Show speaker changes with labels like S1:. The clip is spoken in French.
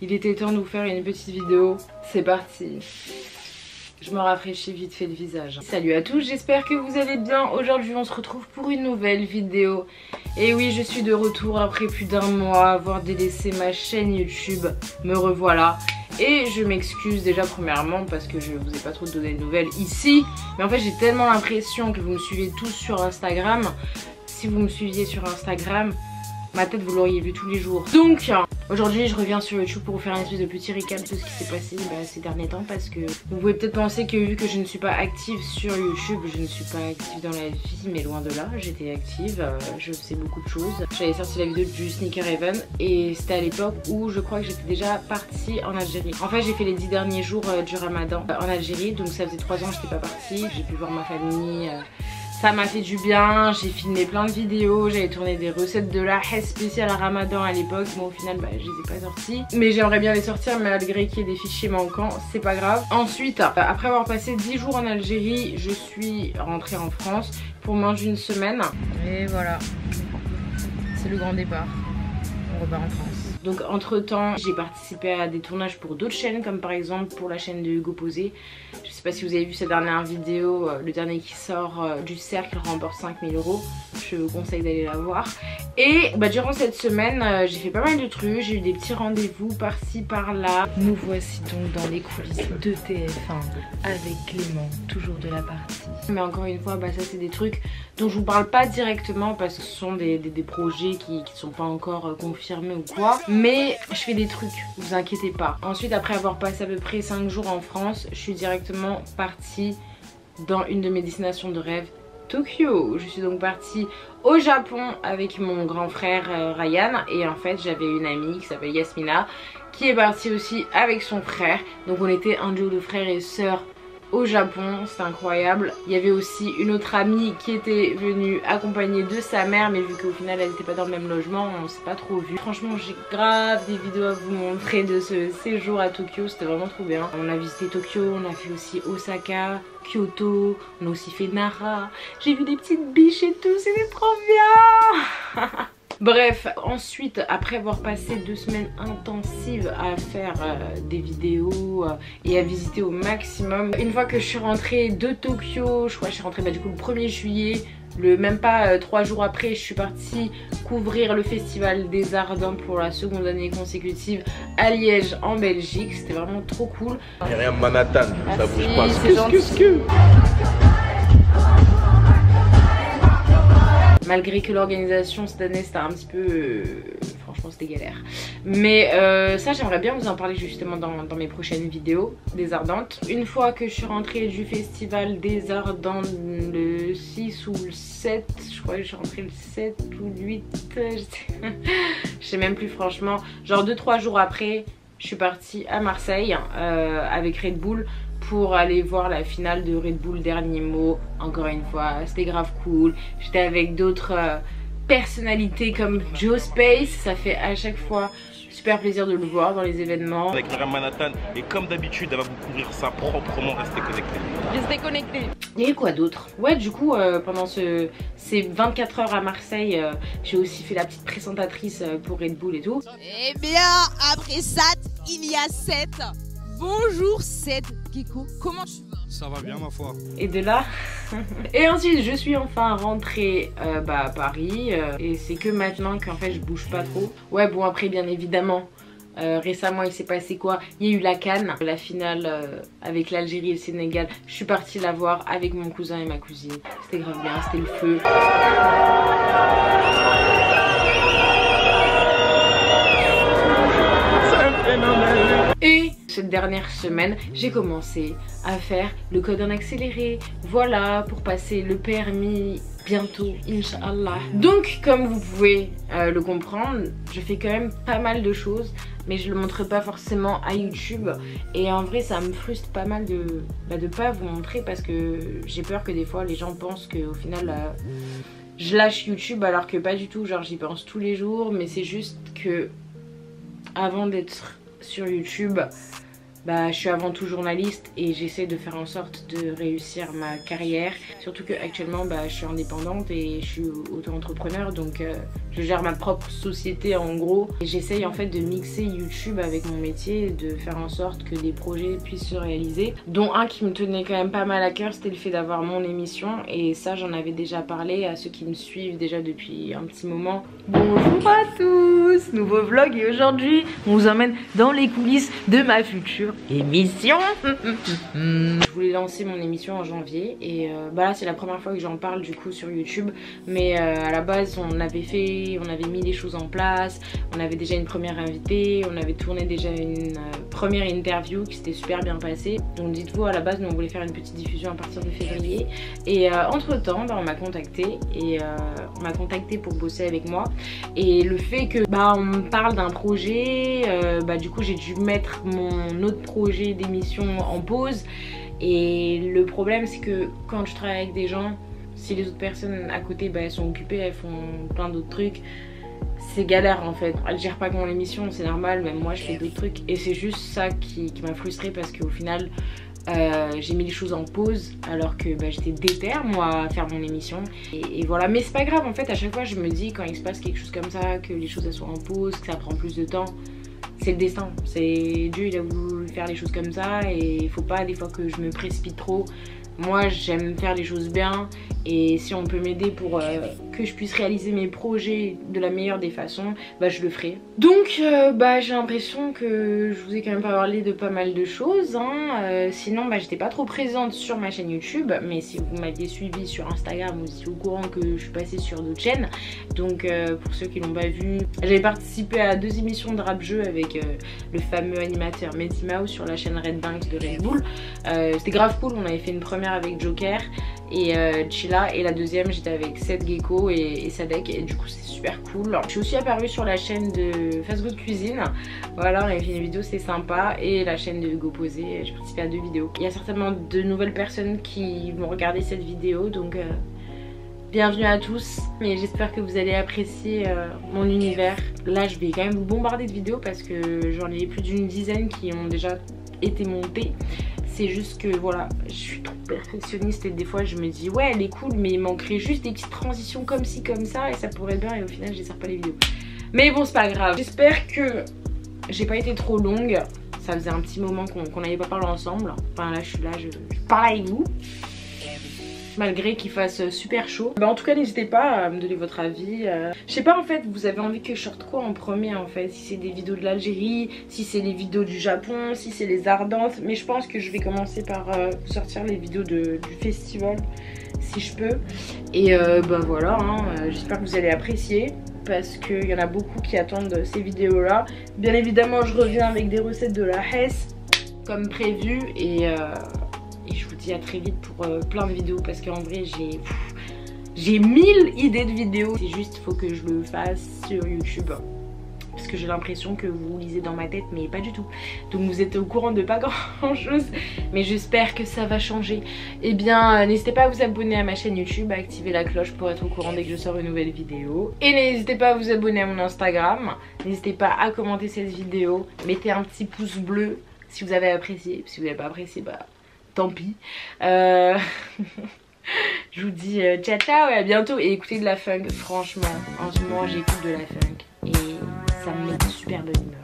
S1: Il était temps de vous faire une petite vidéo. C'est parti. Je me rafraîchis vite fait le visage. Salut à tous, j'espère que vous allez bien. Aujourd'hui on se retrouve pour une nouvelle vidéo. Et oui, je suis de retour après plus d'un mois avoir délaissé ma chaîne YouTube. Me revoilà. Et je m'excuse déjà premièrement parce que je vous ai pas trop donné de nouvelles ici. Mais en fait j'ai tellement l'impression que vous me suivez tous sur Instagram. Si vous me suiviez sur Instagram, ma tête vous l'auriez vu tous les jours. Donc aujourd'hui je reviens sur YouTube pour vous faire une espèce de petit récap de ce qui s'est passé ces derniers temps. Parce que vous pouvez peut-être penser que vu que je ne suis pas active sur YouTube, je ne suis pas active dans la vie, mais loin de là, j'étais active, je faisais beaucoup de choses. J'avais sorti la vidéo du Sneaker Heaven et c'était à l'époque où je crois que j'étais déjà partie en Algérie. En fait j'ai fait les 10 derniers jours du Ramadan en Algérie, donc ça faisait 3 ans que j'étais pas partie. J'ai pu voir ma famille. Ça m'a fait du bien, j'ai filmé plein de vidéos, j'avais tourné des recettes de lahès spéciales à Ramadan à l'époque. Bon au final je les ai pas sorties, mais j'aimerais bien les sortir malgré qu'il y ait des fichiers manquants, c'est pas grave. Ensuite, après avoir passé 10 jours en Algérie, je suis rentrée en France pour manger une semaine. Et voilà, c'est le grand départ, on repart en France. Donc entre temps j'ai participé à des tournages pour d'autres chaînes, comme par exemple pour la chaîne de Hugo Posé. Je sais pas si vous avez vu sa dernière vidéo, le dernier qui sort du cercle remporte 5000 €. Je vous conseille d'aller la voir. Et durant cette semaine j'ai fait pas mal de trucs, j'ai eu des petits rendez-vous par-ci par-là. Nous voici donc dans les coulisses de TF1 avec Clément, toujours de la partie. Mais encore une fois ça c'est des trucs dont je vous parle pas directement parce que ce sont des projets qui sont pas encore confirmés ou quoi. Mais je fais des trucs, vous inquiétez pas. Ensuite après avoir passé à peu près 5 jours en France, je suis directement partie dans une de mes destinations de rêve, Tokyo. Je suis donc partie au Japon avec mon grand frère Ryan. Et en fait j'avais une amie qui s'appelle Yasmina qui est partie aussi avec son frère. Donc on était un duo de frères et sœurs au Japon, c'est incroyable. Il y avait aussi une autre amie qui était venue accompagnée de sa mère, mais vu qu'au final elle n'était pas dans le même logement, on s'est pas trop vu. Franchement j'ai grave des vidéos à vous montrer de ce séjour à Tokyo, c'était vraiment trop bien. On a visité Tokyo, on a fait aussi Osaka, Kyoto, on a aussi fait Nara. J'ai vu des petites biches et tout, c'était trop bien. Bref, ensuite après avoir passé 2 semaines intensives à faire des vidéos et à visiter au maximum, une fois que je suis rentrée de Tokyo, je crois que je suis rentrée du coup le 1er juillet, même pas 3 jours après, je suis partie couvrir le festival des Ardents pour la 2e année consécutive à Liège en Belgique. C'était vraiment trop cool.
S2: Il n'y a rien Manhattan, ça bouge pas.
S1: C'est gentil. Malgré que l'organisation cette année c'était un petit peu... franchement c'était galère. Mais ça j'aimerais bien vous en parler justement dans mes prochaines vidéos des Ardentes. Une fois que je suis rentrée du festival des Ardentes le 6 ou le 7, je crois que je suis rentrée le 7 ou le 8, je sais même plus franchement. Genre 2-3 jours après je suis partie à Marseille avec Red Bull pour aller voir la finale de Red Bull Dernier Mot. Encore une fois c'était grave cool. J'étais avec d'autres personnalités comme Joe Space. Ça fait à chaque fois super plaisir de le voir dans les événements.
S2: Avec Myriam Manhattan, et comme d'habitude elle va vous couvrir ça proprement. Restez connectés.
S1: Restez connectés. Il y a quoi d'autre? Ouais du coup pendant ces 24 heures à Marseille j'ai aussi fait la petite présentatrice pour Red Bull et tout.
S3: Eh bien après ça il y a 7. Bonjour Seth Gecko, comment tu vas?
S4: Ça va bien ma foi.
S1: Et de là et ensuite je suis enfin rentrée à Paris et c'est que maintenant qu'en fait je bouge pas trop. Ouais bon après bien évidemment récemment il s'est passé quoi? Il y a eu la CAN, la finale avec l'Algérie et le Sénégal. Je suis partie la voir avec mon cousin et ma cousine. C'était grave bien, c'était le feu. Et cette dernière semaine, j'ai commencé à faire le code en accéléré. Voilà, pour passer le permis bientôt, Inch'Allah. Donc, comme vous pouvez le comprendre, je fais quand même pas mal de choses, mais je le montre pas forcément à YouTube. Et en vrai, ça me frustre pas mal de pas vous montrer parce que j'ai peur que des fois les gens pensent qu'au final je lâche YouTube alors que pas du tout. Genre, j'y pense tous les jours, mais c'est juste que avant d'être sur YouTube, je suis avant tout journaliste et j'essaie de faire en sorte de réussir ma carrière. Surtout qu'actuellement je suis indépendante et je suis auto-entrepreneur, donc je gère ma propre société en gros. Et j'essaye en fait de mixer YouTube avec mon métier et de faire en sorte que des projets puissent se réaliser. Dont un qui me tenait quand même pas mal à cœur, c'était le fait d'avoir mon émission. Et ça j'en avais déjà parlé à ceux qui me suivent déjà depuis un petit moment. Bonjour à tous, nouveau vlog et aujourd'hui on vous emmène dans les coulisses de ma future émission. Je voulais lancer mon émission en janvier et là c'est la première fois que j'en parle du coup sur YouTube, mais à la base on avait mis les choses en place, on avait déjà une première invitée, on avait tourné déjà une première interview qui s'était super bien passée. Donc dites-vous, à la base nous on voulait faire une petite diffusion à partir de février et entre temps on m'a contacté et on m'a contacté pour bosser avec moi. Et le fait que on me parle d'un projet, du coup j'ai dû mettre mon autre projet d'émission en pause. Et le problème c'est que quand je travaille avec des gens, si les autres personnes à côté elles sont occupées, elles font plein d'autres trucs, c'est galère en fait. Elles gèrent pas que mon émission, c'est normal, même moi je fais d'autres trucs. Et c'est juste ça qui m'a frustrée parce qu'au final j'ai mis les choses en pause alors que j'étais déter moi à faire mon émission et voilà. Mais c'est pas grave en fait, à chaque fois je me dis quand il se passe quelque chose comme ça, que les choses elles sont en pause, que ça prend plus de temps, c'est le destin, c'est Dieu, il a voulu faire les choses comme ça et il faut pas des fois que je me précipite trop. Moi j'aime faire les choses bien et si on peut m'aider pour que je puisse réaliser mes projets de la meilleure des façons, je le ferai. Donc j'ai l'impression que je vous ai quand même parlé de pas mal de choses hein. Sinon j'étais pas trop présente sur ma chaîne YouTube, mais si vous m'aviez suivi sur Instagram, vous étiez au courant que je suis passée sur d'autres chaînes. Donc pour ceux qui l'ont pas vu, j'avais participé à 2 émissions de rap jeu avec le fameux animateur Mehdi Mao sur la chaîne Red Banks de Red Bull. C'était grave cool, on avait fait une première avec Joker et Chilla, et la deuxième j'étais avec Seth Gecko et Sadek, et du coup c'est super cool. Je suis aussi apparue sur la chaîne de Fast Food Cuisine, voilà, on avait fait une vidéo, c'est sympa, et la chaîne de Hugo Posé, j'ai participé à 2 vidéos. Il y a certainement de nouvelles personnes qui vont regarder cette vidéo, donc bienvenue à tous, mais j'espère que vous allez apprécier mon univers. Là je vais quand même vous bombarder de vidéos parce que j'en ai plus d'une dizaine qui ont déjà été montées. C'est juste que voilà, je suis trop perfectionniste et des fois je me dis ouais elle est cool, mais il manquerait juste des petites transitions comme ci comme ça et ça pourrait être bien, et au final je ne sers pas les vidéos. Mais bon c'est pas grave, j'espère que j'ai pas été trop longue. Ça faisait un petit moment qu'on n'avait pas parlé ensemble. Enfin là je suis là, je parle avec vous malgré qu'il fasse super chaud. En tout cas n'hésitez pas à me donner votre avis. Je sais pas en fait, vous avez envie que je sorte quoi en premier en fait? Si c'est des vidéos de l'Algérie, si c'est les vidéos du Japon, si c'est les Ardentes. Mais je pense que je vais commencer par sortir les vidéos du festival si je peux. Et voilà hein, j'espère que vous allez apprécier parce qu'il y en a beaucoup qui attendent ces vidéos là. Bien évidemment je reviens avec des recettes de la Hesse comme prévu et je vous dis à très vite pour plein de vidéos parce qu'en vrai j'ai 1000 idées de vidéos. C'est juste faut que je le fasse sur YouTube parce que j'ai l'impression que vous lisez dans ma tête mais pas du tout. Donc vous êtes au courant de pas grand chose, mais j'espère que ça va changer. Et bien n'hésitez pas à vous abonner à ma chaîne YouTube, à activer la cloche pour être au courant dès que je sors une nouvelle vidéo. Et n'hésitez pas à vous abonner à mon Instagram. N'hésitez pas à commenter cette vidéo, mettez un petit pouce bleu si vous avez apprécié. Si vous n'avez pas apprécié, tant pis. Je vous dis ciao ciao et à bientôt. Et écoutez de la funk, franchement en ce moment j'écoute de la funk et ça me met de super bonne humeur.